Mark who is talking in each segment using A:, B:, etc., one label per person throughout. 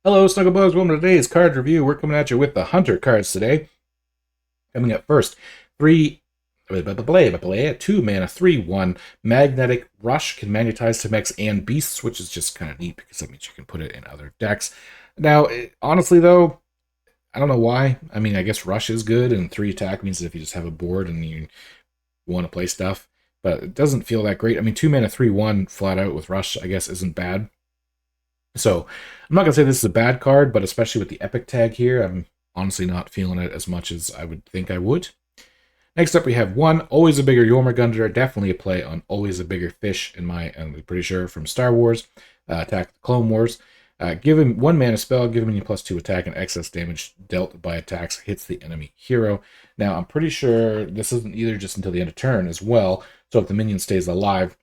A: Hello, Snugglebugs. Welcome to today's card review. We're coming at you with the Hunter cards today. Coming up first, 2 mana, 3/1 Magnetic Rush can magnetize to mechs and beasts, which is just kind of neat because that means you can put it in other decks. Now, honestly though, I don't know why. I mean, I guess Rush is good, and 3 attack means that if you just have a board and you want to play stuff, but it doesn't feel that great. I mean, 2 mana, 3/1 flat out with Rush, I guess, isn't bad. So I'm not going to say this is a bad card, but especially with the Epic tag here, I'm honestly not feeling it as much as I would think I would. Next up, we have 1, Always a Bigger Jormungar, definitely a play on Always a Bigger Fish, I'm pretty sure, from Star Wars, Attack the Clone Wars. Give him 1 mana spell, give him +2 attack, and excess damage dealt by attacks hits the enemy hero. Now, I'm pretty sure this isn't either just until the end of turn as well, so if the minion stays alive,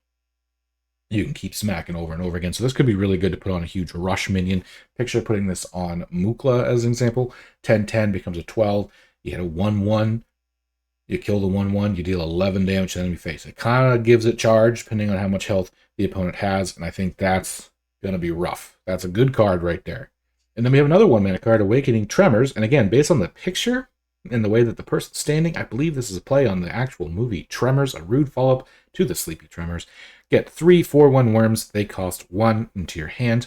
A: you can keep smacking over and over again. So this could be really good to put on a huge rush minion. Picture putting this on Mukla as an example. 10/10 becomes a 12. You hit a 1/1. You kill the 1/1. You deal 11 damage to the enemy face. It kind of gives it charge depending on how much health the opponent has. And I think that's going to be rough. That's a good card right there. And then we have another 1 mana card, Awakening Tremors. And again, based on the picture and the way that the person's standing, I believe this is a play on the actual movie Tremors, a rude follow-up to the Sleepy Tremors. Get 3 4/1 worms. They cost 1 into your hand.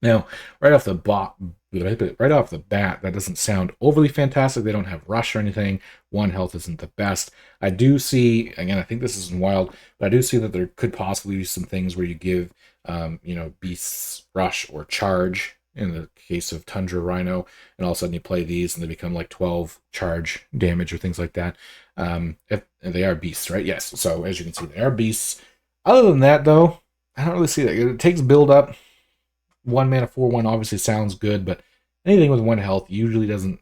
A: Now, right off the bat, that doesn't sound overly fantastic. They don't have rush or anything. 1 health isn't the best. I do see, again, I think this isn't wild, but I do see that there could possibly be some things where you give, beasts rush or charge in the case of Tundra Rhino, and all of a sudden you play these and they become like 12 charge damage or things like that. If they are beasts, right? Yes. So as you can see, they are beasts. Other than that, though, I don't really see that. It takes build up. 1 mana 4/1 obviously sounds good, but anything with 1 health usually doesn't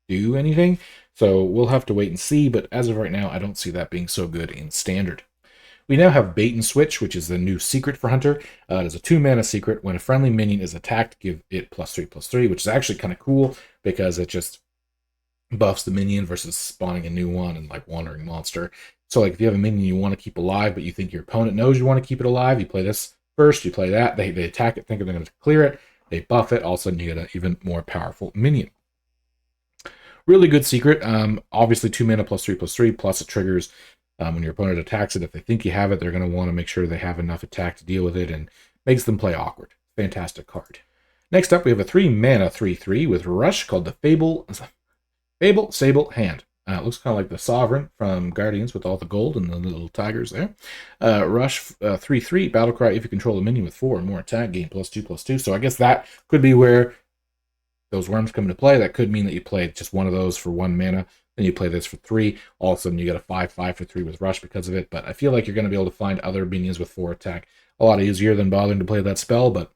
A: do anything. So we'll have to wait and see, but as of right now, I don't see that being so good in Standard. We now have Bait and Switch, which is the new secret for Hunter. It is a 2 mana secret. When a friendly minion is attacked, give it +3/+3, which is actually kind of cool because it just buffs the minion versus spawning a new one and like Wandering Monster. So like if you have a minion you want to keep alive, but you think your opponent knows you want to keep it alive, you play this first, you play that, they attack it, think they're going to clear it, they buff it, all of a sudden you get an even more powerful minion. Really good secret. Obviously 2 mana +3/+3, plus it triggers when your opponent attacks it. If they think you have it, they're going to want to make sure they have enough attack to deal with it, and makes them play awkward. Fantastic card. Next up, we have a 3 mana 3/3 with Rush called the Fable Stablehand. It looks kind of like the Sovereign from Guardians with all the gold and the little tigers there. Rush 3/3, Battlecry. If you control a minion with 4 or more attack, gain +2/+2. So I guess that could be where those worms come into play. That could mean that you play just one of those for 1 mana, then you play this for 3. All of a sudden you get a 5/5 for 3 with Rush because of it. But I feel like you're going to be able to find other minions with 4 attack a lot easier than bothering to play that spell. But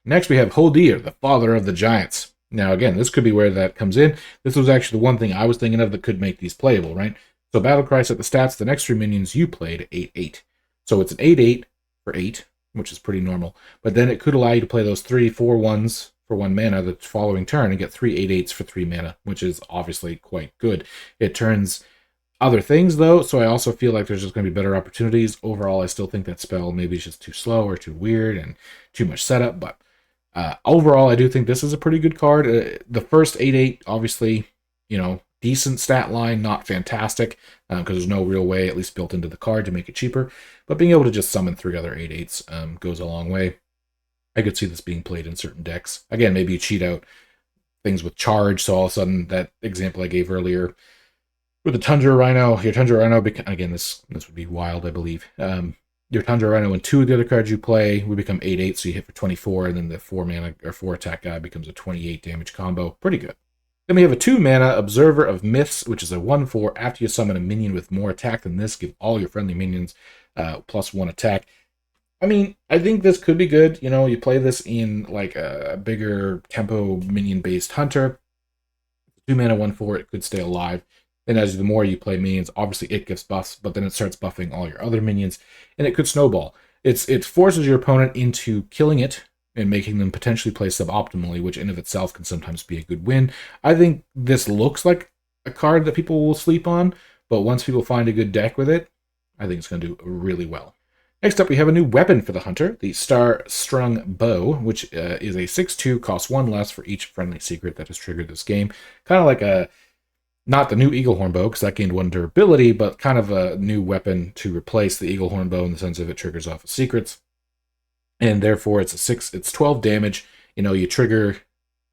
A: next we have Hodir, the Father of the Giants. Now, again, this could be where that comes in. This was actually the one thing I was thinking of that could make these playable, right? So Battlecry set the stats. The next 3 minions you played 8/8. So it's an 8/8 for 8, which is pretty normal. But then it could allow you to play those 3 4/1s for 1 mana the following turn and get 3 8/8s for 3 mana, which is obviously quite good. It turns other things, though, so I also feel like there's just going to be better opportunities. Overall, I still think that spell maybe is just too slow or too weird and too much setup, but overall, I do think this is a pretty good card. The first 8/8, obviously, decent stat line, not fantastic, because there's no real way, at least built into the card, to make it cheaper. But being able to just summon 3 other 8/8s goes a long way. I could see this being played in certain decks. Again, maybe you cheat out things with charge, so all of a sudden, that example I gave earlier, with the Tundra Rhino, your Tundra Rhino, again, this would be wild, I believe. Your Tundra Rhino and 2 of the other cards you play would become 8/8, so you hit for 24, and then the 4 mana or 4 attack guy becomes a 28 damage combo. Pretty good. Then we have a 2 mana Observer of Myths, which is a 1/4. After you summon a minion with more attack than this, give all your friendly minions +1 attack. I mean, I think this could be good. You play this in like a bigger tempo minion-based Hunter. 2 mana 1/4, it could stay alive. And as the more you play minions, obviously it gets buffs, but then it starts buffing all your other minions, and it could snowball. It forces your opponent into killing it and making them potentially play suboptimally, which in of itself can sometimes be a good win. I think this looks like a card that people will sleep on, but once people find a good deck with it, I think it's going to do really well. Next up, we have a new weapon for the Hunter, the Starstrung Bow, which is a 6/2, costs 1 less for each friendly secret that has triggered this game. Kind of like not the new Eaglehorn Bow, because that gained 1 durability, but kind of a new weapon to replace the Eaglehorn Bow in the sense of it triggers off of secrets. And therefore, it's 12 damage. You know, you trigger,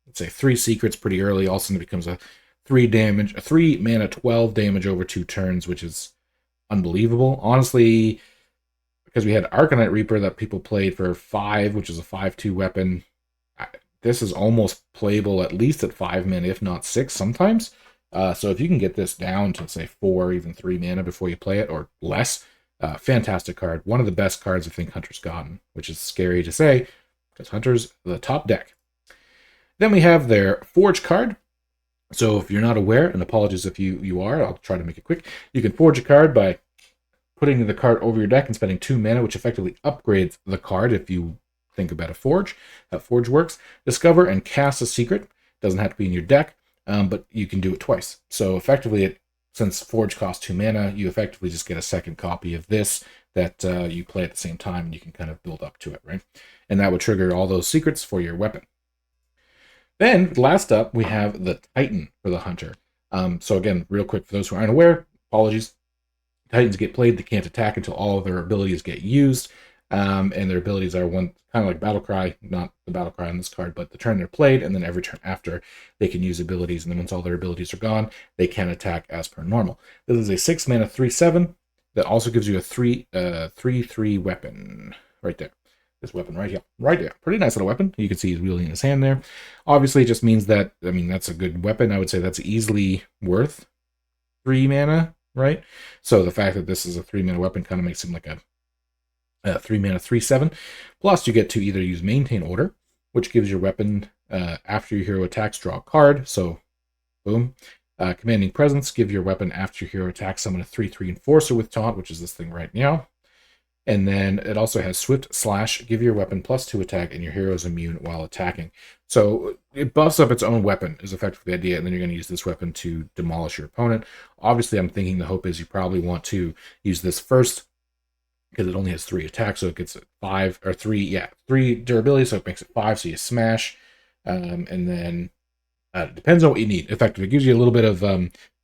A: let's say, 3 secrets pretty early. All of a sudden, it becomes a 3 mana, 12 damage over 2 turns, which is unbelievable. Honestly, because we had Arcanite Reaper that people played for 5, which is a 5/2 weapon. This is almost playable at least at 5 mana, if not 6 sometimes. So if you can get this down to, say, 4, even 3 mana before you play it, or less, fantastic card. One of the best cards I think Hunter's gotten, which is scary to say, because Hunter's the top deck. Then we have their Forge card. So if you're not aware, and apologies if you are, I'll try to make it quick. You can forge a card by putting the card over your deck and spending 2 mana, which effectively upgrades the card if you think about a forge. How forge works. Discover and cast a secret. Doesn't have to be in your deck, but you can do it twice. So effectively, since forge costs 2 mana, you effectively just get a second copy of this that you play at the same time, and you can kind of build up to it, right? And that would trigger all those secrets for your weapon. Then, last up, we have the Titan for the Hunter. So again, real quick, for those who aren't aware, apologies. Titans get played, they can't attack until all of their abilities get used. And their abilities are one kind of like Battlecry, not the Battlecry on this card, but the turn they're played, and then every turn after they can use abilities, and then once all their abilities are gone, they can attack as per normal. This is a 6 mana 3/7 that also gives you a 3/3 weapon right there. This weapon right here. Pretty nice little weapon. You can see he's wielding in his hand there. Obviously, it just means that, I mean, that's a good weapon. I would say that's easily worth 3 mana, right? So the fact that this is a 3 mana weapon kind of makes him like a 3 mana 3/7. Plus, you get to either use Maintain Order, which gives your weapon after your hero attacks, draw a card. So, boom. Commanding Presence, give your weapon after your hero attacks, summon a 3/3 Enforcer with Taunt, which is this thing right now. And then it also has Swift Slash, give your weapon +2 attack, and your hero is immune while attacking. So it buffs up its own weapon, is effectively the idea, and then you're going to use this weapon to demolish your opponent. Obviously, I'm thinking the hope is you probably want to use this first, because it only has 3 attacks, so it gets 5, or 3 durability, so it makes it 5, so you smash. And then it depends on what you need. Effectively, it gives you a little bit of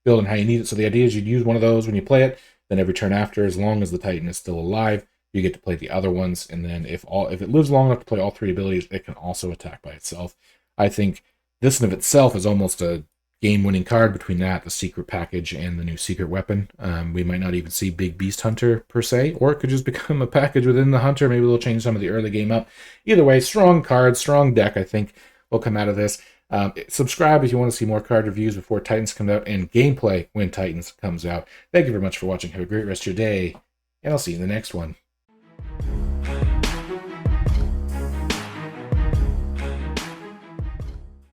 A: build on how you need it. So the idea is you'd use one of those when you play it, then every turn after, as long as the Titan is still alive, you get to play the other ones, and then if it lives long enough to play all 3 abilities, it can also attack by itself. I think this in of itself is almost a game-winning card between that, the secret package, and the new secret weapon. We might not even see Big Beast Hunter per se, or it could just become a package within the Hunter. Maybe they'll change some of the early game up. Either way, strong card, strong deck, I think, will come out of this. Subscribe if you want to see more card reviews before Titans comes out, and gameplay when Titans comes out. Thank you very much for watching. Have a great rest of your day, and I'll see you in the next one.